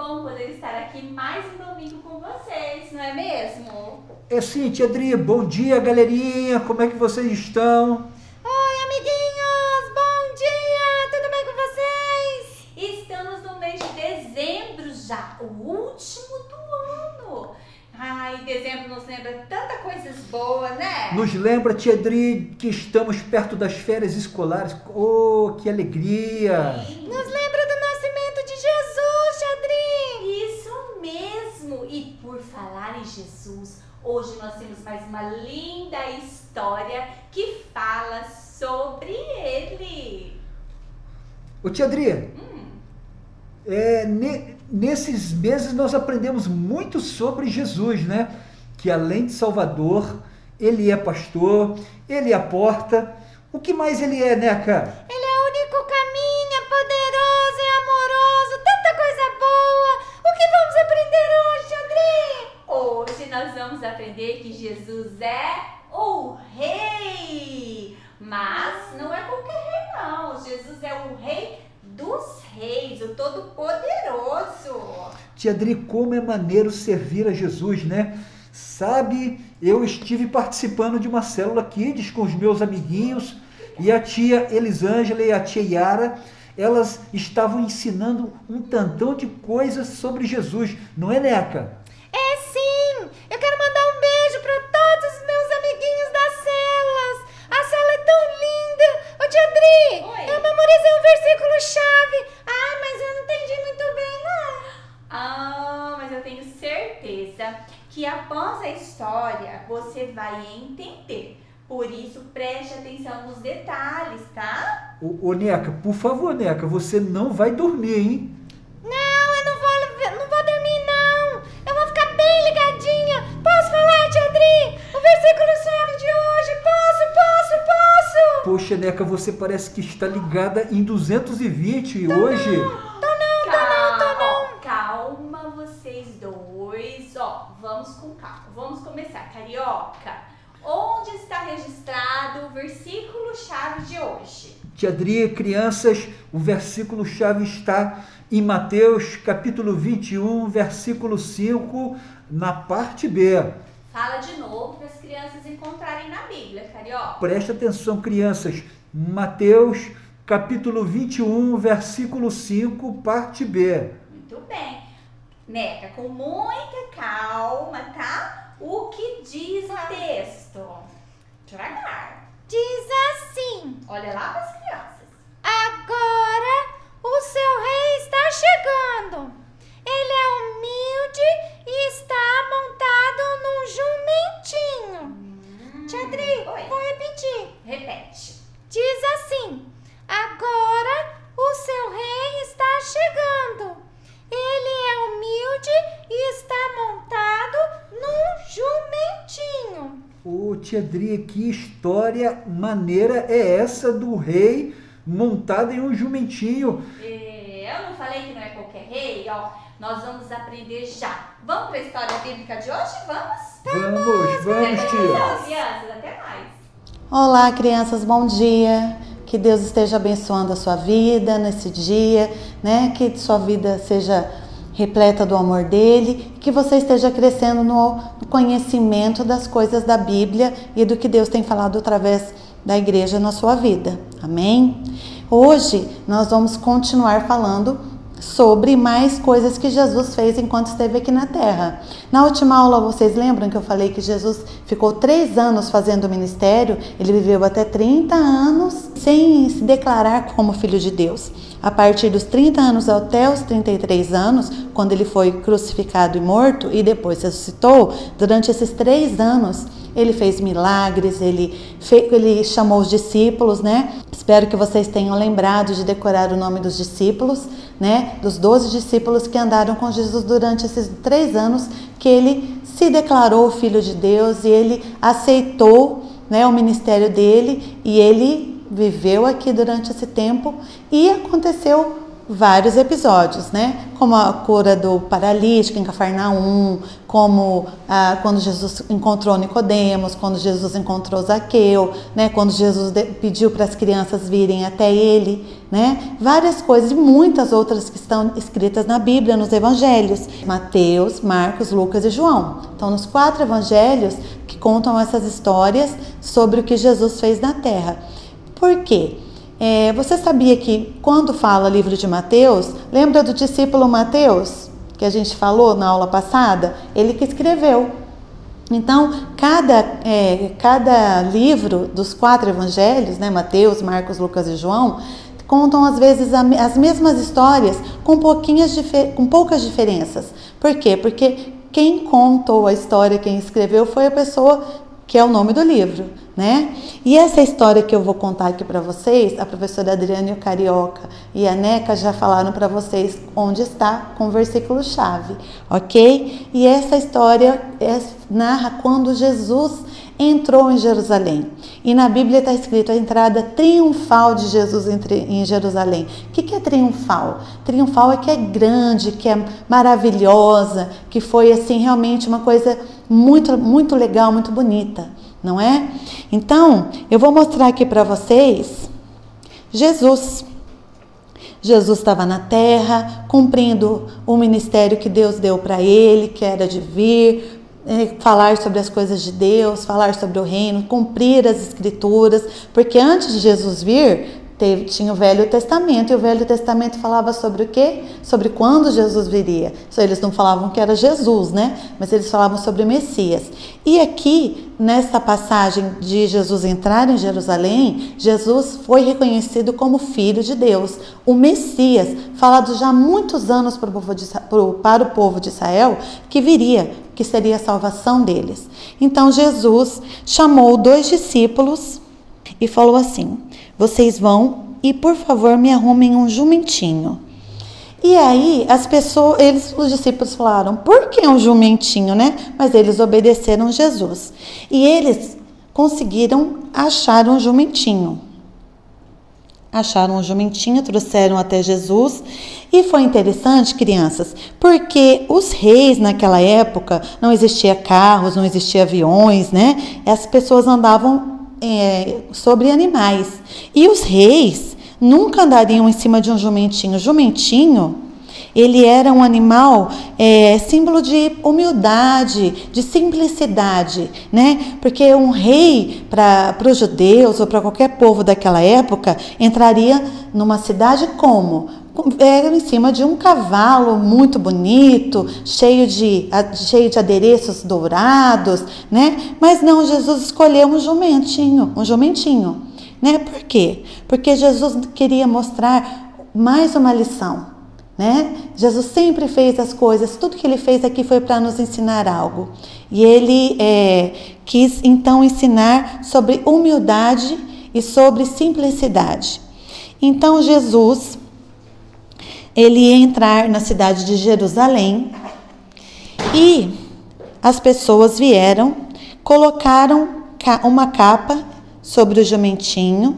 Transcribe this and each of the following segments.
bom poder estar aqui mais um domingo com vocês, não é mesmo? É sim, tia Adri, bom dia, galerinha, como é que vocês estão? Oi, amiguinhos, bom dia, tudo bem com vocês? Estamos no mês de dezembro já, o último do ano. Ai, dezembro nos lembra tanta coisas boas, né? Nos lembra, tia Adri, que estamos perto das férias escolares. Oh, que alegria! Sim. Nos lembra do nascimento de Jesus, Adri? Isso mesmo! E por falar em Jesus, hoje nós temos mais uma linda história que fala sobre ele. Ô, tia Adri, nesses meses nós aprendemos muito sobre Jesus, né? Que além de Salvador, ele é pastor, ele é a porta. O que mais ele é, né, cara? Ele é o único caminho, é poderoso, é amoroso, tanta coisa boa. O que vamos aprender hoje, Adri? Hoje nós vamos aprender que Jesus é o Rei. Mas não é qualquer rei, não. Jesus é o Rei dos Reis, o Todo-Poderoso. Tia Adri, como é maneiro servir a Jesus, né? Sabe, eu estive participando de uma célula Kids com os meus amiguinhos e a tia Elisângela e a tia Yara, elas estavam ensinando um tantão de coisas sobre Jesus, não é, Neca? É sim, eu quero mandar um beijo para todos os meus amiguinhos das células. A célula é tão linda. Ô, tia Adri, Oi. eu memorizei um versículo-chave. Ah, mas eu não entendi muito bem, não. Mas eu tenho certeza que após a história você vai entender. Por isso, preste atenção nos detalhes, tá? Ô, Neca, por favor, Neca, você não vai dormir, hein? Não, eu não vou dormir, não. Eu vou ficar bem ligadinha. Posso falar, tia Adri? O versículo-chave de hoje. Posso? Poxa, Neca, você parece que está ligada em 220 hoje. Tô não. Calma vocês dois. Ó, vamos com calma. Vamos começar. Carioca, onde está registrado o versículo-chave de hoje? Tia Adri, crianças, o versículo-chave está em Mateus, capítulo 21, versículo 5, na parte B. Fala de novo para as crianças encontrarem na Bíblia, Carioca. Presta atenção, crianças. Mateus, capítulo 21, versículo 5, parte B. Muito bem. Neca, com muita calma, tá? O que diz o texto? Devagar. Diz assim: Olha lá para as crianças. agora o seu rei está chegando. Ele é humilde e está montado num jumentinho. Tia Adri, Oi. vou repetir. Repete. Diz assim: agora o seu rei está chegando. Ele é humilde e está montado num jumentinho. Ô, tia Adri, que história maneira é essa do rei montado em um jumentinho? Eu não falei que não é qualquer rei, ó. Nós vamos aprender já. Vamos para a história bíblica de hoje? Vamos? Vamos, tia. Crianças, até mais. Olá, crianças, bom dia. Que Deus esteja abençoando a sua vida nesse dia, né? Que sua vida seja repleta do amor dele, que você esteja crescendo no conhecimento das coisas da Bíblia e do que Deus tem falado através da igreja na sua vida. Amém? Hoje nós vamos continuar falando sobre mais coisas que Jesus fez enquanto esteve aqui na terra. Na última aula, vocês lembram que eu falei que Jesus ficou 3 anos fazendo ministério? Ele viveu até 30 anos sem se declarar como filho de Deus. A partir dos 30 anos até os 33 anos, quando ele foi crucificado e morto e depois ressuscitou, durante esses 3 anos, ele fez milagres, ele chamou os discípulos, né? Espero que vocês tenham lembrado de decorar o nome dos discípulos, né? Dos 12 discípulos que andaram com Jesus durante esses 3 anos, que ele se declarou filho de Deus e ele aceitou, né, o ministério dele e ele viveu aqui durante esse tempo e aconteceu vários episódios, né? Como a cura do paralítico em Cafarnaum, como quando Jesus encontrou Nicodemos, quando Jesus encontrou Zaqueu, né? Quando Jesus pediu para as crianças virem até ele, né? Várias coisas e muitas outras que estão escritas na Bíblia, nos evangelhos, Mateus, Marcos, Lucas e João. Então, nos 4 evangelhos que contam essas histórias sobre o que Jesus fez na terra. Por quê? Você sabia que quando fala livro de Mateus, lembra do discípulo Mateus, que a gente falou na aula passada? Ele que escreveu. Então, cada livro dos 4 evangelhos, né, Mateus, Marcos, Lucas e João, contam às vezes as mesmas histórias com poucas diferenças. Por quê? Porque quem contou a história, quem escreveu foi a pessoa que é o nome do livro, né? E essa história que eu vou contar aqui para vocês, a professora Adriane Carioca e a Neca já falaram para vocês onde está com o versículo-chave, ok? E essa história narra quando Jesus entrou em Jerusalém. E na Bíblia está escrito a entrada triunfal de Jesus em Jerusalém. O que é triunfal? Triunfal é que é grande, que é maravilhosa, que foi assim realmente uma coisa muito, muito legal, muito bonita, não é? Então, eu vou mostrar aqui para vocês Jesus. Jesus estava na terra, cumprindo o ministério que Deus deu para ele, que era de vir, falar sobre as coisas de Deus, falar sobre o reino, cumprir as escrituras, porque antes de Jesus vir, tinha o Velho Testamento, e o Velho Testamento falava sobre o quê? Sobre quando Jesus viria. Eles não falavam que era Jesus, né? Mas eles falavam sobre o Messias. E aqui, nessa passagem de Jesus entrar em Jerusalém, Jesus foi reconhecido como Filho de Deus, o Messias, falado já há muitos anos para o povo de Israel, que viria, que seria a salvação deles. Então Jesus chamou 2 discípulos e falou assim: vocês vão e por favor me arrumem um jumentinho. E aí os discípulos falaram: por que um jumentinho, né? Mas eles obedeceram Jesus. E eles conseguiram achar um jumentinho. Acharam um jumentinho, trouxeram até Jesus. E foi interessante, crianças, porque os reis naquela época, não existia carros, não existia aviões, né? As pessoas andavam sobre animais. E os reis nunca andariam em cima de um jumentinho. Jumentinho, ele era um animal símbolo de humildade, de simplicidade, né? Porque um rei, para os judeus ou para qualquer povo daquela época, entraria numa cidade como? Em cima de um cavalo muito bonito, cheio de adereços dourados, né? Mas não, Jesus escolheu um jumentinho, né? Por quê? Porque Jesus queria mostrar mais uma lição, né? Jesus sempre fez as coisas, tudo que ele fez aqui foi para nos ensinar algo. E ele quis então ensinar sobre humildade e sobre simplicidade. Então Jesus, ele ia entrar na cidade de Jerusalém e as pessoas vieram, colocaram uma capa sobre o jumentinho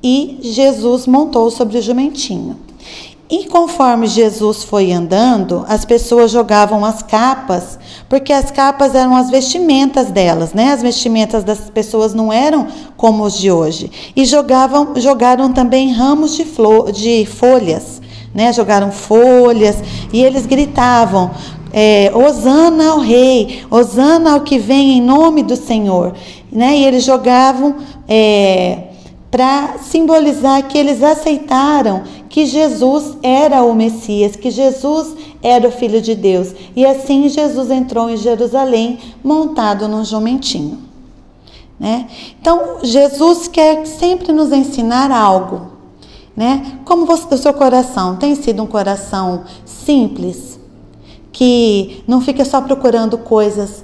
e Jesus montou sobre o jumentinho. E conforme Jesus foi andando, as pessoas jogavam as capas, porque as capas eram as vestimentas delas, né? As vestimentas das pessoas não eram como os de hoje. E jogaram também ramos de folhas, né? Jogaram folhas e eles gritavam: Hosana ao rei, Hosana ao que vem em nome do Senhor, né? E eles jogavam para simbolizar que eles aceitaram que Jesus era o Messias, que Jesus era o Filho de Deus. E assim Jesus entrou em Jerusalém montado num jumentinho, né? Então Jesus quer sempre nos ensinar algo, né? Como o seu coração tem sido um coração simples, que não fica só procurando coisas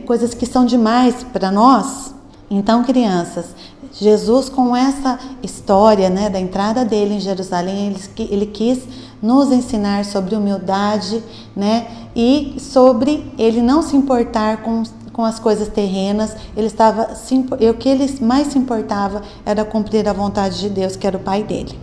coisas que são demais para nós? Então, crianças, Jesus, com essa história, né, da entrada dele em Jerusalém, ele quis nos ensinar sobre humildade, né, e sobre ele não se importar com as coisas terrenas. O que ele mais se importava era cumprir a vontade de Deus, que era o Pai dele.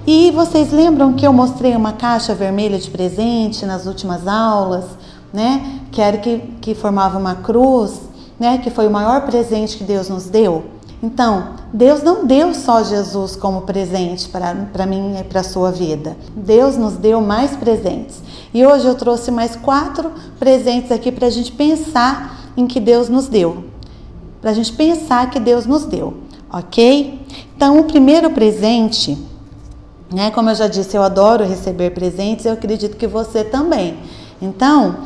E vocês lembram que eu mostrei uma caixa vermelha de presente nas últimas aulas, né? Que formava uma cruz, né? Que foi o maior presente que Deus nos deu. Então, Deus não deu só Jesus como presente para mim e para a sua vida. Deus nos deu mais presentes. E hoje eu trouxe mais 4 presentes aqui para a gente pensar em que Deus nos deu. Para a gente pensar que Deus nos deu, ok? Então, o primeiro presente, né? Como eu já disse, eu adoro receber presentes, eu acredito que você também. Então,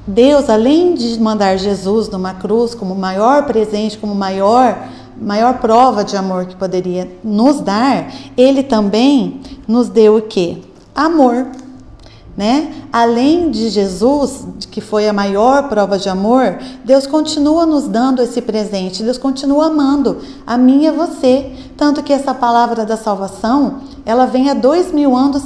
Deus, além de mandar Jesus numa cruz como o maior presente, como maior prova de amor que poderia nos dar, Ele também nos deu o quê? Amor, né? Além de Jesus, que foi a maior prova de amor, Deus continua nos dando esse presente, Deus continua amando a mim e a você. Tanto que essa palavra da salvação, ela vem há 2000 anos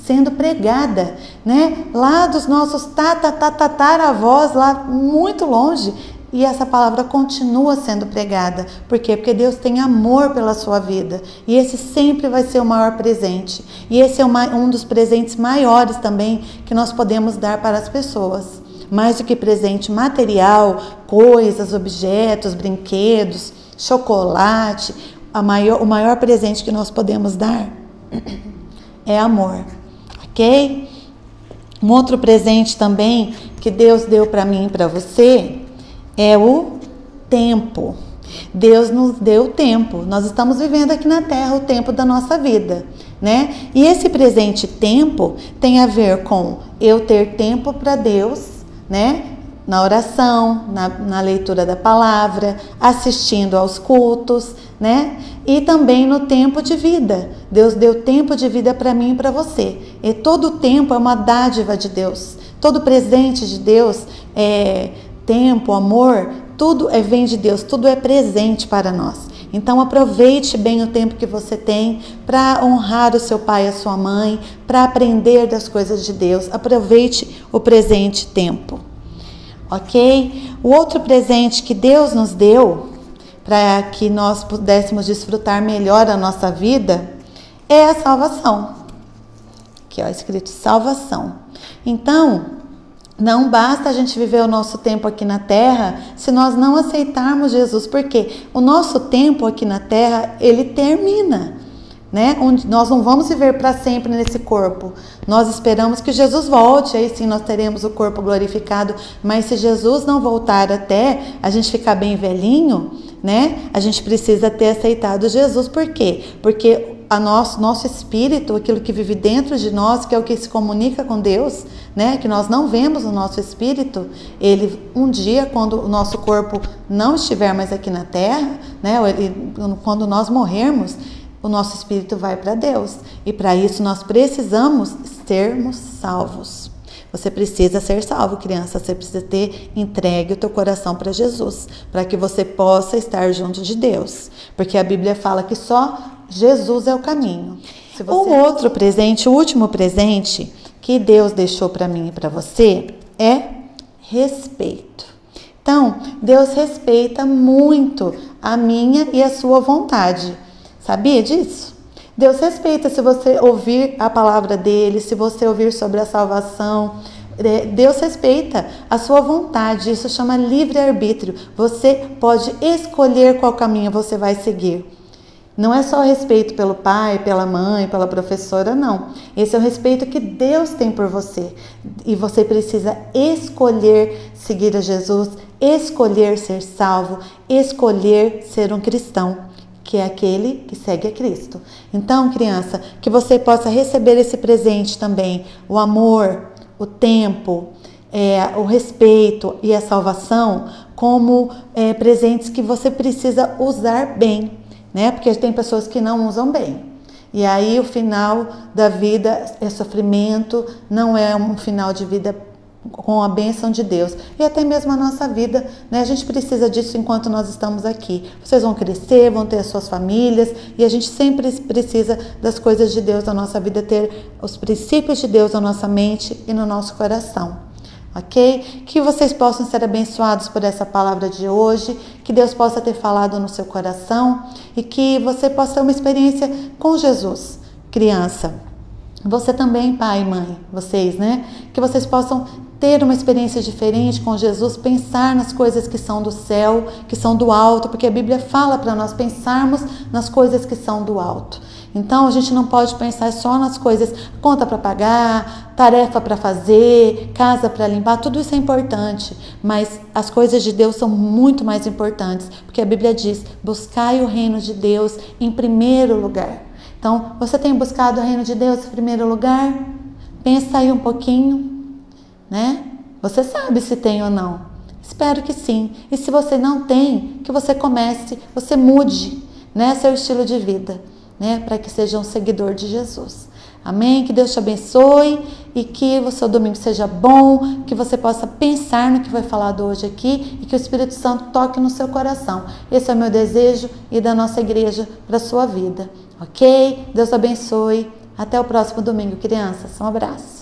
sendo pregada, né? Lá dos nossos tataravós, lá muito longe. E essa palavra continua sendo pregada. Por quê? Porque Deus tem amor pela sua vida. E esse sempre vai ser o maior presente. E esse é um dos presentes maiores também que nós podemos dar para as pessoas. Mais do que presente material, coisas, objetos, brinquedos, chocolate. O maior presente que nós podemos dar é amor. Ok? Um outro presente também que Deus deu para mim e para você é o tempo. Deus nos deu tempo. Nós estamos vivendo aqui na Terra o tempo da nossa vida, né? E esse presente tempo tem a ver com eu ter tempo para Deus, né? Na oração, na leitura da palavra, assistindo aos cultos, né? E também no tempo de vida. Deus deu tempo de vida para mim e para você. E todo tempo é uma dádiva de Deus. Todo presente de Deus tempo, amor, tudo vem de Deus, tudo é presente para nós. Então aproveite bem o tempo que você tem para honrar o seu pai e a sua mãe, para aprender das coisas de Deus. Aproveite o presente tempo, ok? O outro presente que Deus nos deu para que nós pudéssemos desfrutar melhor a nossa vida é a salvação. Aqui ó, escrito salvação. Então, não basta a gente viver o nosso tempo aqui na Terra se nós não aceitarmos Jesus, porque o nosso tempo aqui na Terra, ele termina, né? Nós não vamos viver para sempre nesse corpo. Nós esperamos que Jesus volte, aí sim nós teremos o corpo glorificado, mas se Jesus não voltar até a gente ficar bem velhinho, né? A gente precisa ter aceitado Jesus. Por quê? Porque nosso espírito, aquilo que vive dentro de nós, que é o que se comunica com Deus, né? Que nós não vemos o nosso espírito, ele um dia, quando o nosso corpo não estiver mais aqui na Terra, né? Quando nós morrermos, o nosso espírito vai para Deus. E para isso nós precisamos sermos salvos. Você precisa ser salvo, criança. Você precisa ter entregue o teu coração para Jesus, para que você possa estar junto de Deus. Porque a Bíblia fala que só Jesus é o caminho. O outro presente, o último presente que Deus deixou para mim e para você é respeito. Então, Deus respeita muito a minha e a sua vontade. Sabia disso? Deus respeita se você ouvir a palavra dele, se você ouvir sobre a salvação. Deus respeita a sua vontade, isso chama livre-arbítrio. Você pode escolher qual caminho você vai seguir. Não é só o respeito pelo pai, pela mãe, pela professora, não. Esse é o respeito que Deus tem por você. E você precisa escolher seguir a Jesus, escolher ser salvo, escolher ser um cristão, que é aquele que segue a Cristo. Então, criança, que você possa receber esse presente também, o amor, o tempo, o respeito e a salvação, como presentes que você precisa usar bem, né? Porque tem pessoas que não usam bem. E aí o final da vida é sofrimento, não é um final de vida com a bênção de Deus. E até mesmo a nossa vida, né? A gente precisa disso enquanto nós estamos aqui. Vocês vão crescer, vão ter as suas famílias, e a gente sempre precisa das coisas de Deus na nossa vida, ter os princípios de Deus na nossa mente e no nosso coração. ok? Que vocês possam ser abençoados por essa palavra de hoje, que Deus possa ter falado no seu coração e que você possa ter uma experiência com Jesus. Criança, você também, pai e mãe, vocês, né? Que vocês possam ter uma experiência diferente com Jesus, pensar nas coisas que são do céu, que são do alto, porque a Bíblia fala para nós pensarmos nas coisas que são do alto. Então a gente não pode pensar só nas coisas, conta para pagar, tarefa para fazer, casa para limpar, tudo isso é importante, mas as coisas de Deus são muito mais importantes, porque a Bíblia diz: buscai o reino de Deus em primeiro lugar. Então, você tem buscado o reino de Deus em primeiro lugar? Pensa aí um pouquinho, né? Você sabe se tem ou não. Espero que sim. E se você não tem, que você comece, você mude, né, seu estilo de vida, né, para que seja um seguidor de Jesus. Amém? Que Deus te abençoe e que o seu domingo seja bom, que você possa pensar no que foi falado hoje aqui e que o Espírito Santo toque no seu coração. Esse é o meu desejo e da nossa igreja para a sua vida. Ok? Deus abençoe. Até o próximo domingo, crianças. Um abraço.